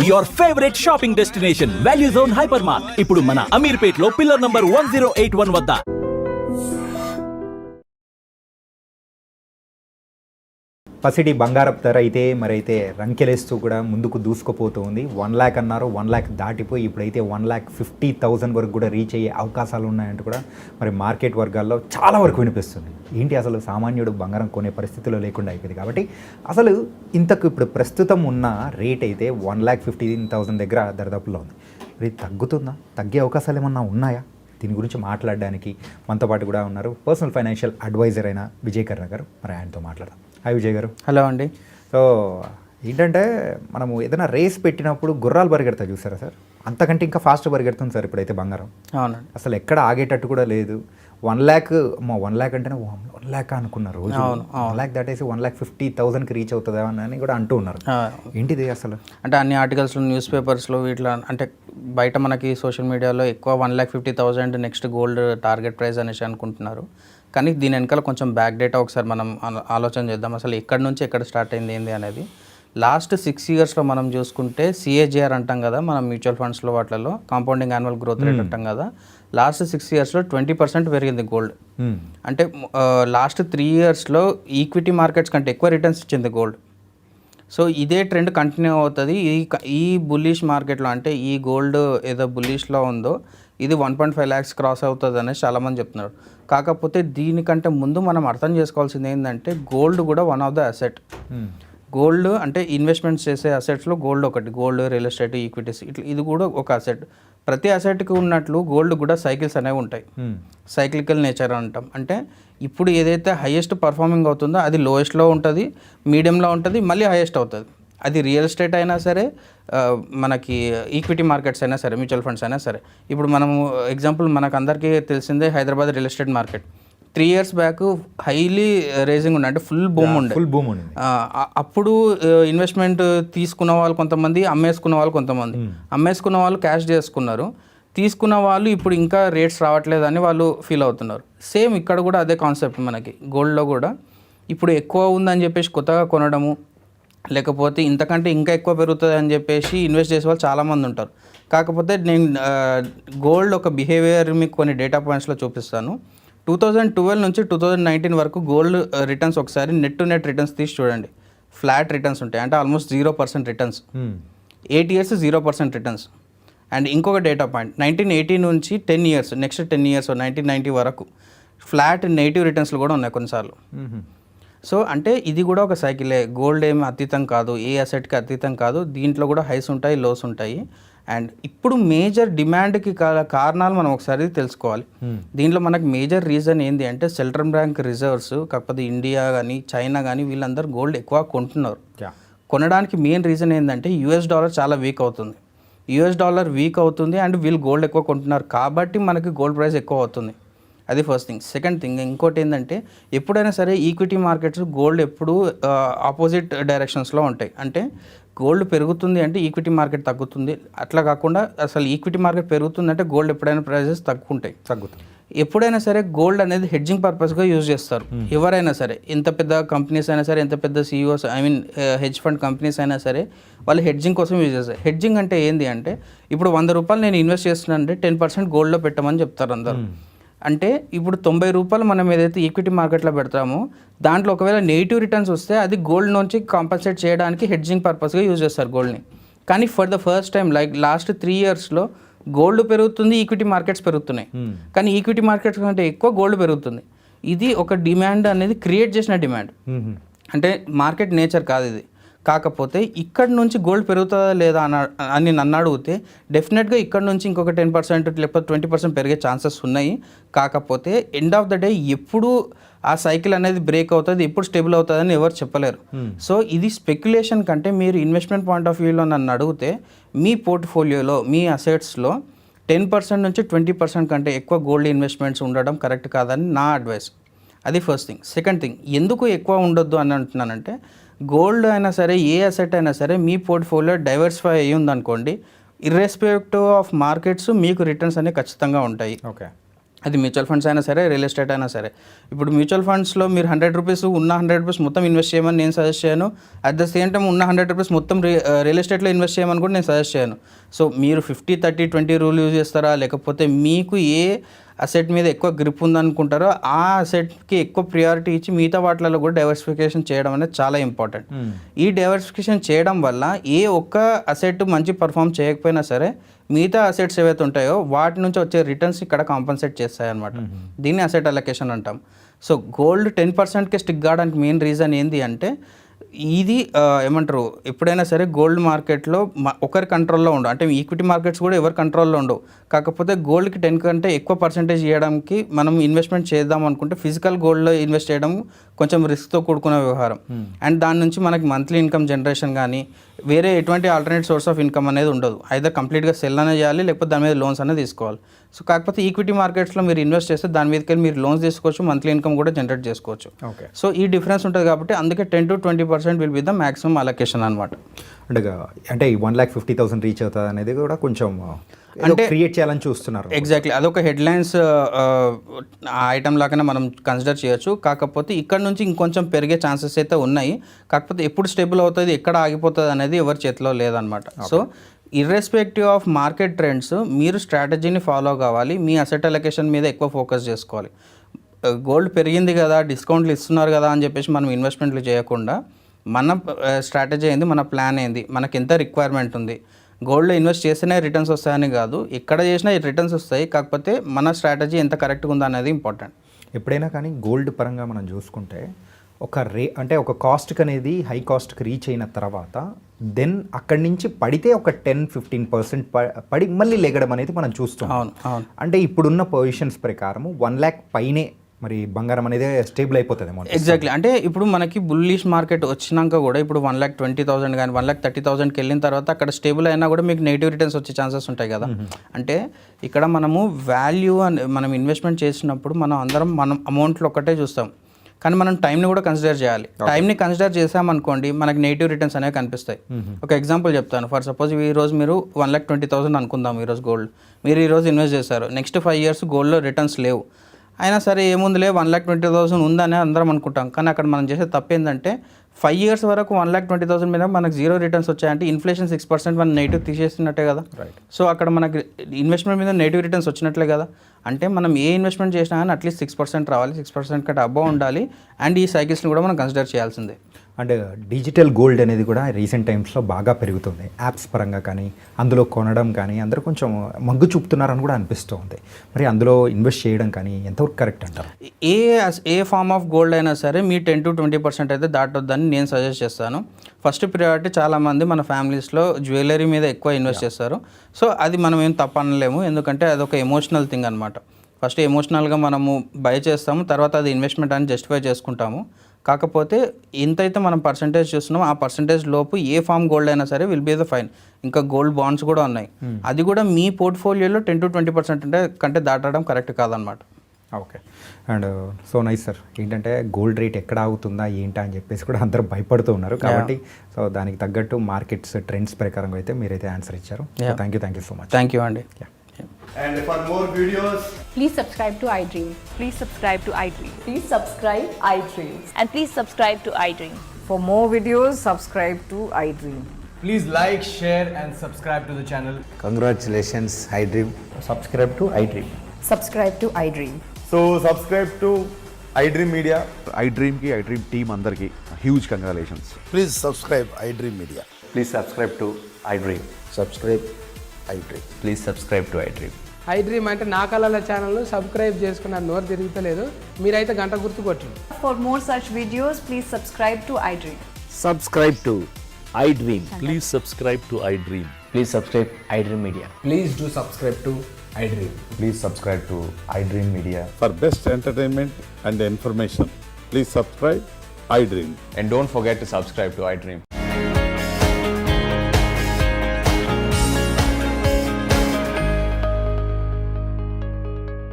Your favourite shopping destination value zone hyper mart ఇప్పుడు మన అమీర్పేట్ లో పిల్లర్ నంబర్ 1081 వద్ద. పసిడి బంగారపు ధర అయితే రంకెలేస్తూ కూడా ముందుకు దూసుకుపోతూ ఉంది. 1 lakh అన్నారు, 1 lakh దాటిపోయి ఇప్పుడైతే 1,50,000 వరకు కూడా రీచ్ అయ్యే అవకాశాలు ఉన్నాయంటూ కూడా మరి మార్కెట్ వర్గాల్లో చాలా వరకు వినిపిస్తుంది. ఏంటి అసలు సామాన్యుడు బంగారం కొనే పరిస్థితిలో లేకుండా అయిపోయింది. కాబట్టి అసలు ఇంతకు ఇప్పుడు ప్రస్తుతం ఉన్న రేట్ అయితే 1,50,000 దగ్గర దరిదాపుల్లో ఉంది. ఇది తగ్గుతుందా? తగ్గే అవకాశాలు ఏమన్నా ఉన్నాయా? దీని గురించి మాట్లాడడానికి మనతో పాటు కూడా ఉన్నారు పర్సనల్ ఫైనాన్షియల్ అడ్వైజర్ అయిన విజయ్ కర్ణ గారు. మరి ఆయనతో మాట్లాడదాం. హాయ్ విజయ్ గారు. హలో అండి. సో ఏంటంటే మనము ఏదైనా రేస్ పెట్టినప్పుడు గుర్రాలు పరిగెడతా చూసారా సార్, అంతకంటే ఇంకా ఫాస్ట్ పరిగెడుతుంది సార్ ఇప్పుడైతే బంగారం. అవునండి. అసలు ఎక్కడ ఆగేటట్టు కూడా లేదు. 1 lakh 1 lakh అంటేనే 1 lakh అనుకున్న రోజు 1 lakh దాటేసి 1,50,000కి రీచ్ అవుతుందా అని కూడా అంటూ ఉన్నారు. ఏంటిది అసలు? అంటే అన్ని ఆర్టికల్స్లో, న్యూస్ పేపర్స్లో వీటిలో అంటే బయట మనకి సోషల్ మీడియాలో ఎక్కువ 1,50,000 నెక్స్ట్ గోల్డ్ టార్గెట్ ప్రైస్ అనేసి అనుకుంటున్నారు. కానీ దీని వెనకాల కొంచెం బ్యాక్ డేటా ఒకసారి మనం ఆలోచన చేద్దాం. అసలు ఎక్కడి నుంచి ఎక్కడ స్టార్ట్ అయింది ఏంది అనేది. లాస్ట్ 6 yearsలో మనం చూసుకుంటే CAGR అంటాం కదా, మనం మ్యూచువల్ ఫండ్స్లో వాటిల్లో కాంపౌండింగ్ యాన్యువల్ గ్రోత్ రేట్ అంటాం కదా, లాస్ట్ 6 yearsలో 20% పెరిగింది గోల్డ్. అంటే లాస్ట్ 3 yearsలో ఈక్విటీ మార్కెట్స్ కంటే ఎక్కువ రిటర్న్స్ ఇచ్చింది గోల్డ్. సో ఇదే ట్రెండ్ కంటిన్యూ అవుతుంది. ఈ బుల్లిష్ మార్కెట్లో అంటే ఈ గోల్డ్ ఏదో బుల్లిష్లో ఉందో ఇది 1.5 lakhs క్రాస్ అవుతుంది అనేసి చాలామంది చెప్తున్నారు. కాకపోతే దీనికంటే ముందు మనం అర్థం చేసుకోవాల్సింది ఏంటంటే గోల్డ్ కూడా one of the asset. Gold అంటే ఇన్వెస్ట్మెంట్స్ చేసే అసెట్స్లో గోల్డ్ ఒకటి. గోల్డ్, రియల్ ఎస్టేట్, ఈక్విటీస్ ఇట్లా ఇది కూడా ఒక అసెట్. ప్రతి అసెట్కి ఉన్నట్లు గోల్డ్ కూడా సైకిల్స్ అనేవి ఉంటాయి. సైక్లికల్ నేచర్ అంటాం. అంటే ఇప్పుడు ఏదైతే హైయెస్ట్ పర్ఫార్మింగ్ అవుతుందో అది లోయెస్ట్లో ఉంటుంది, మీడియంలో ఉంటుంది, మళ్ళీ హైయెస్ట్ అవుతుంది. అది రియల్ ఎస్టేట్ అయినా సరే, మనకి ఈక్విటీ మార్కెట్స్ అయినా సరే, మ్యూచువల్ ఫండ్స్ అయినా సరే. ఇప్పుడు మనము ఎగ్జాంపుల్ మనకు అందరికీ తెలిసిందే Hyderabad real estate market 3 years back highly raising ఉండే, అంటే ఫుల్ బూమ్ ఉండే. అప్పుడు ఇన్వెస్ట్మెంట్ తీసుకున్న వాళ్ళు కొంతమంది, అమ్మేసుకున్న వాళ్ళు కొంతమంది. అమ్మేసుకున్న వాళ్ళు క్యాష్ చేసుకున్నారు, తీసుకున్న వాళ్ళు ఇప్పుడు ఇంకా రేట్స్ రావట్లేదని వాళ్ళు ఫీల్ అవుతున్నారు. సేమ్ ఇక్కడ కూడా అదే కాన్సెప్ట్ మనకి గోల్డ్లో కూడా. ఇప్పుడు ఎక్కువ ఉందని చెప్పేసి కొత్తగా కొనడము, లేకపోతే ఇంతకంటే ఇంకా ఎక్కువ పెరుగుతుంది అని చెప్పేసి ఇన్వెస్ట్ చేసే వాళ్ళు చాలామంది ఉంటారు. కాకపోతే నేను గోల్డ్ ఒక బిహేవియర్ మీకు కొన్ని డేటా పాయింట్స్లో చూపిస్తాను. 2012 నుంచి 2019 వరకు గోల్డ్ రిటర్న్స్ ఒకసారి నెట్ టు నెట్ రిటర్న్స్ తీసి చూడండి. ఫ్లాట్ రిటర్న్స్ ఉంటాయి, అంటే almost 0% returns. 8 years 0% returns. And ఇంకొక డేటా పాయింట్ 1980 నుంచి 10 years, నెక్స్ట్ 10 years 1990 వరకు ఫ్లాట్ నెగిటివ్ రిటర్న్స్లు కూడా ఉన్నాయి కొన్నిసార్లు. సో అంటే ఇది కూడా ఒక సైకిలే. గోల్డ్ ఏమి అతీతం కాదు, ఏ అసెట్కి అతీతం కాదు. దీంట్లో కూడా హైస్ ఉంటాయి, లోస్ ఉంటాయి. అండ్ ఇప్పుడు మేజర్ డిమాండ్కి కారణాలు మనం ఒకసారి తెలుసుకోవాలి. దీంట్లో మనకు మేజర్ రీజన్ ఏంటి అంటే సెంట్రల్ బ్యాంక్ రిజర్వ్స్, కాకపోతే ఇండియా కానీ చైనా కానీ వీళ్ళందరూ గోల్డ్ ఎక్కువ కొంటున్నారు. కొనడానికి మెయిన్ రీజన్ ఏంటంటే US dollar చాలా వీక్ అవుతుంది. US dollar వీక్ అవుతుంది అండ్ వీళ్ళు గోల్డ్ ఎక్కువ కొంటున్నారు కాబట్టి మనకి గోల్డ్ ప్రైస్ ఎక్కువ అవుతుంది. అది ఫస్ట్ థింగ్. సెకండ్ థింగ్ ఇంకోటి ఏంటంటే ఎప్పుడైనా సరే ఈక్విటీ మార్కెట్స్ గోల్డ్ ఎప్పుడు ఆపోజిట్ డైరెక్షన్స్లో ఉంటాయి. అంటే గోల్డ్ పెరుగుతుంది అంటే ఈక్విటీ మార్కెట్ తగ్గుతుంది. అట్లా కాకుండా అసలు ఈక్విటీ మార్కెట్ పెరుగుతుందంటే గోల్డ్ ఎప్పుడైనా ప్రైజెస్ తగ్గుతుంది. ఎప్పుడైనా సరే గోల్డ్ అనేది హెడ్జింగ్ పర్పస్గా యూజ్ చేస్తారు ఎవరైనా సరే. ఎంత పెద్ద కంపెనీస్ అయినా సరే, ఎంత పెద్ద CEOs హెడ్జ్ ఫండ్ కంపెనీస్ అయినా సరే, వాళ్ళు హెడ్జింగ్ కోసం యూజ్ చేస్తారు. హెడ్జింగ్ అంటే ఏంటి అంటే ఇప్పుడు 100 రూపాయలు నేను ఇన్వెస్ట్ చేస్తున్నానంటే 10% గోల్డ్లో పెట్టమని చెప్తారు అందరూ. అంటే ఇప్పుడు 90 రూపాయలు మనం ఏదైతే ఈక్విటీ మార్కెట్లో పెడతామో దాంట్లో ఒకవేళ నెగిటివ్ రిటర్న్స్ వస్తే అది గోల్డ్ నుంచి కాంపన్సేట్ చేయడానికి హెడ్జింగ్ పర్పస్గా యూజ్ చేస్తారు గోల్డ్ని. కానీ for the first time like last 3 yearsలో గోల్డ్ పెరుగుతుంది, ఈక్విటీ మార్కెట్స్ పెరుగుతున్నాయి. కానీ ఈక్విటీ మార్కెట్స్ కంటే ఎక్కువ గోల్డ్ పెరుగుతుంది. ఇది ఒక డిమాండ్ అనేది క్రియేట్ చేసిన డిమాండ్. అంటే మార్కెట్ నేచర్ కాదు ఇది. కాకపోతే ఇక్కడ నుంచి గోల్డ్ పెరుగుతుందా లేదా అని నన్ను అడిగితే డెఫినెట్గా ఇక్కడ నుంచి ఇంకొక 10% లేకపోతే 20% పెరిగే ఛాన్సెస్ ఉన్నాయి. కాకపోతే ఎండ్ ఆఫ్ ద డే ఎప్పుడు ఆ సైకిల్ అనేది బ్రేక్ అవుతుంది, ఎప్పుడు స్టేబుల్ అవుతుంది అని ఎవరు చెప్పలేరు. సో ఇది స్పెక్యులేషన్ కంటే మీరు ఇన్వెస్ట్మెంట్ పాయింట్ ఆఫ్ వ్యూలో నన్ను అడిగితే మీ పోర్ట్ఫోలియోలో, మీ అసెట్స్లో 10% నుంచి 20% కంటే ఎక్కువ గోల్డ్ ఇన్వెస్ట్మెంట్స్ ఉండడం కరెక్ట్ కాదని నా అడ్వైస్. అది ఫస్ట్ థింగ్. సెకండ్ థింగ్, ఎందుకు ఎక్కువ ఉండొద్దు అని అంటున్నానంటే గోల్డ్ అయినా సరే, ఏ అసెట్ అయినా సరే మీ పోర్ట్ఫోలియో డైవర్సిఫై అయ్యి ఉందనుకోండి, ఇర్రెస్పెక్టివ్ ఆఫ్ మార్కెట్స్ మీకు రిటర్న్స్ అనేవి ఖచ్చితంగా ఉంటాయి. ఓకే. అది మ్యూచువల్ ఫండ్స్ అయినా సరే, రియల్ ఎస్టేట్ అయినా సరే. ఇప్పుడు మ్యూచువల్ ఫండ్స్లో మీరు 100 రూపీస్ ఉన్న 100 రూపీస్ మొత్తం ఇన్వెస్ట్ చేయమని నేను సజెస్ట్ చేయను. అట్ ద సేమ్ టైం ఉన్న 100 రూపీస్ మొత్తం రియల్ ఎస్టేట్లో ఇన్వెస్ట్ చేయమని కూడా నేను సజెస్ట్ చేయను. సో మీరు 50-30-20 రూల్ యూజ్ చేస్తారా, లేకపోతే మీకు ఏ అసెట్ మీద ఎక్కువ గ్రిప్ ఉందనుకుంటారో ఆ అసెట్కి ఎక్కువ ప్రియారిటీ ఇచ్చి మిగతా వాటిలలో కూడా డైవర్సిఫికేషన్ చేయడం అనేది చాలా ఇంపార్టెంట్. ఈ డైవర్సిఫికేషన్ చేయడం వల్ల ఏ ఒక్క అసెట్ మంచి పర్ఫామ్ చేయకపోయినా సరే మిగతా అసెట్స్ ఏవైతే ఉంటాయో వాటి నుంచి వచ్చే రిటర్న్స్ ఇక్కడ కాంపన్సేట్ చేస్తాయి అన్నమాట. దీన్ని అసెట్ అలొకేషన్ అంటాం. సో గోల్డ్ 10%కే స్టిక్ కావడానికి మెయిన్ రీజన్ ఏంటి అంటే ఇది ఏమంటారు, ఎప్పుడైనా సరే గోల్డ్ మార్కెట్లో ఒకరి కంట్రోల్లో ఉండవు. అంటే ఈక్విటీ మార్కెట్స్ కూడా ఎవరి కంట్రోల్లో ఉండవు. కాకపోతే గోల్డ్కి 10 కంటే ఎక్కువ పర్సెంటేజ్ ఇవ్వడానికి మనం ఇన్వెస్ట్మెంట్ చేద్దాం అనుకుంటే ఫిజికల్ గోల్డ్లో ఇన్వెస్ట్ చేయడం కొంచెం రిస్క్తో కూడుకున్న వ్యవహారం. అండ్ దాని నుంచి మనకి మంత్లీ ఇన్కమ్ జనరేషన్ కానీ వేరే ఎటువంటి ఆల్టర్నేట్ సోర్స్ ఆఫ్ ఇన్కమ్ అనేది ఉండదు. అయితే కంప్లీట్గా సెల్ అనేది చేయాలి, లేకపోతే దాని మీద లోన్స్ అనేది తీసుకోవాలి. సో కాకపోతే ఈక్విటీ మార్కెట్స్లో మీరు ఇన్వెస్ట్ చేస్తే దాని మీదకి వెళ్ళి మీరు లోన్స్ తీసుకోవచ్చు, మంత్లీ ఇన్కమ్ కూడా జనరేట్ చేసుకోవచ్చు. ఓకే. సో ఈ డిఫరెన్స్ ఉంటుంది కాబట్టి అందుకే 10-20% will be the maximum allocation అనమాట. అంటే ఈ 1,50,000 రీచ్ అవుతుంది అనేది కూడా కొంచెం అంటే క్రియేట్ చేయాలని చూస్తున్నారు. ఎగ్జాక్ట్లీ, అదొక హెడ్లైన్స్ ఐటమ్ లాగానే మనం కన్సిడర్ చేయొచ్చు. కాకపోతే ఇక్కడ నుంచి ఇంకొంచెం పెరిగే ఛాన్సెస్ అయితే ఉన్నాయి. కాకపోతే ఎప్పుడు స్టేబుల్ అవుతుంది, ఎక్కడ ఆగిపోతుంది అనేది ఎవరి చేతిలో లేదనమాట. So irrespective of market trends మీరు స్ట్రాటజీని ఫాలో కావాలి, మీ అసెట్ అలొకేషన్ మీద ఎక్కువ ఫోకస్ చేసుకోవాలి. గోల్డ్ పెరిగింది కదా, డిస్కౌంట్లు ఇస్తున్నారు కదా అని చెప్పేసి మనం ఇన్వెస్ట్మెంట్లు చేయకుండా మన స్ట్రాటజీ ఏంది, మన ప్లాన్ ఏంది, మనకి ఎంత రిక్వైర్మెంట్ ఉంది, గోల్డ్లో ఇన్వెస్ట్ చేస్తేనే రిటర్న్స్ వస్తాయని కాదు, ఎక్కడ చేసినా రిటర్న్స్ వస్తాయి. కాకపోతే మన స్ట్రాటజీ ఎంత కరెక్ట్గా ఉందా అనేది ఇంపార్టెంట్. ఎప్పుడైనా కానీ గోల్డ్ పరంగా మనం చూసుకుంటే అంటే ఒక కాస్ట్కి అనేది హై కాస్ట్కి రీచ్ అయిన తర్వాత దెన్ అక్కడి నుంచి పడితే ఒక 10-15% పడి మళ్ళీ లెగడం అనేది మనం చూస్తాం. అవును అవును. అంటే ఇప్పుడున్న పొజిషన్స్ ప్రకారం 1 lakh పైనే మరి బంగారం అనేది స్టేబుల్ అయిపోతుంది. ఎగ్జాక్ట్లీ, అంటే ఇప్పుడు మనకి బుల్లిష్ మార్కెట్ వచ్చినాక కూడా ఇప్పుడు 1,20,000 కానీ 1,30,000కి వెళ్ళిన తర్వాత అక్కడ స్టేబుల్ అయినా కూడా మీకు నెగిటివ్ రిటర్న్స్ వచ్చే ఛాన్సెస్ ఉంటాయి కదా. అంటే ఇక్కడ మనము వాల్యూ అని మనం ఇన్వెస్ట్మెంట్ చేసినప్పుడు మనం అమౌంట్లో ఒక్కటే చూస్తాం, కానీ మనం టైంని కూడా కన్సిడర్ చేయాలి. టైంని కన్సిడర్ చేసామనుకోండి మనకి నెగిటివ్ రిటర్న్స్ అనేవి కనిపిస్తాయి. ఒక ఎగ్జాంపుల్ చెప్తాను. ఫర్ సపోజ్ ఈరోజు మీరు 1,20,000 అనుకుందాం, ఈరోజు గోల్డ్ మీరు ఈరోజు ఇన్వెస్ట్ చేశారు. నెక్స్ట్ 5 years గోల్డ్లో రిటర్న్స్ లేవు. అయినా సరే ఏముందిలే 1,20,000 ఉందని అందరం అనుకుంటాం. కానీ అక్కడ మనం చేసే తప్పు ఏంటంటే 5 years వరకు 1,20,000 మీద మనకు 0 రిటర్న్స్ వచ్చాయంటే ఇన్ఫ్లేషన్ 6% మనం నెగిటివ్ తీసేసినట్టే కదా. సో అక్కడ మనకి ఇన్వెస్ట్మెంట్ మీద నెగిటివ్ రిటర్న్స్ వచ్చినట్లే కదా. అంటే మనం ఏ ఇన్వెస్ట్మెంట్ చేసినా కానీ అట్లీస్ట్ 6% రావాలి, 6% కంటే అబౌవ్ ఉండాలి. అండ్ ఈ సైకిల్స్ని కూడా మనం కన్సిడర్ చేయాల్సిందే. అండ్ డిజిటల్ గోల్డ్ అనేది కూడా రీసెంట్ టైమ్స్లో బాగా పెరుగుతుంది. యాప్స్ పరంగా కానీ అందులో కొనడం కానీ అందరూ కొంచెం మగ్గు చూపుతున్నారని కూడా అనిపిస్తూ ఉంది. మరి అందులో ఇన్వెస్ట్ చేయడం కానీ ఎంతవరకు కరెక్ట్ అంటారు? ఏ ఫార్మ్ ఆఫ్ గోల్డ్ అయినా సరే మీ 10-20% అయితే దాటొద్దని నేను సజెస్ట్ చేస్తాను. ఫస్ట్ ప్రియారిటీ చాలామంది మన ఫ్యామిలీస్లో జ్యువెలరీ మీద ఎక్కువ ఇన్వెస్ట్ చేస్తారు. సో అది మనం ఏం తప్పనలేము, ఎందుకంటే అదొక ఎమోషనల్ థింగ్ అనమాట. ఫస్ట్ ఎమోషనల్గా మనము బై చేస్తాము, తర్వాత అది ఇన్వెస్ట్మెంట్ అని జస్టిఫై చేసుకుంటాము. కాకపోతే ఎంతైతే మనం పర్సంటేజ్ చూస్తున్నామో ఆ పర్సంటేజ్ లోపు ఏ ఫామ్ గోల్డ్ అయినా సరే విల్ బీ ద ఫైన్. ఇంకా గోల్డ్ బాండ్స్ కూడా ఉన్నాయి, అది కూడా మీ పోర్ట్ఫోలియోలో 10-20% అంటే కంటే దాటడం కరెక్ట్ కాదనమాట. Okay. And so nice sir. ఏంటంటే గోల్డ్ రేట్ ఎక్కడ ఆగుతుందా ఏంటా అని చెప్పేసి కూడా అందరూ భయపడుతూ ఉన్నారు. కాబట్టి సో దానికి తగ్గట్టు మార్కెట్స్ ట్రెండ్స్ ప్రకారంగా అయితే మీరైతే ఆన్సర్ ఇచ్చారు. Thank you so much. Thank you అండి. And for more videos, Please subscribe to iDream. Please subscribe to iDream. Please subscribe iDream. And please subscribe to iDream. For more videos, subscribe to iDream. please like, share and subscribe to the channel. Congratulations, iDream. Subscribe to iDream. Subscribe to iDream. So subscribe to iDream Media. iDream की iDream team अंदर की huge congratulations. Please subscribe iDream Media. Please subscribe to iDream. Subscribe iDream. Please subscribe to iDream. iDream అంటే నా కళల channel subscribe చేసుకున్న నోరు తిరుగుతలేదు, మీరైతే గంట గుర్తు కొట్టండి. For more such videos, please subscribe to iDream. Subscribe to iDream. Please subscribe to iDream. Please subscribe iDream Media. Please do subscribe to iDream. Please subscribe to iDream Media. For best entertainment and information, please subscribe iDream. And don't forget to subscribe to iDream.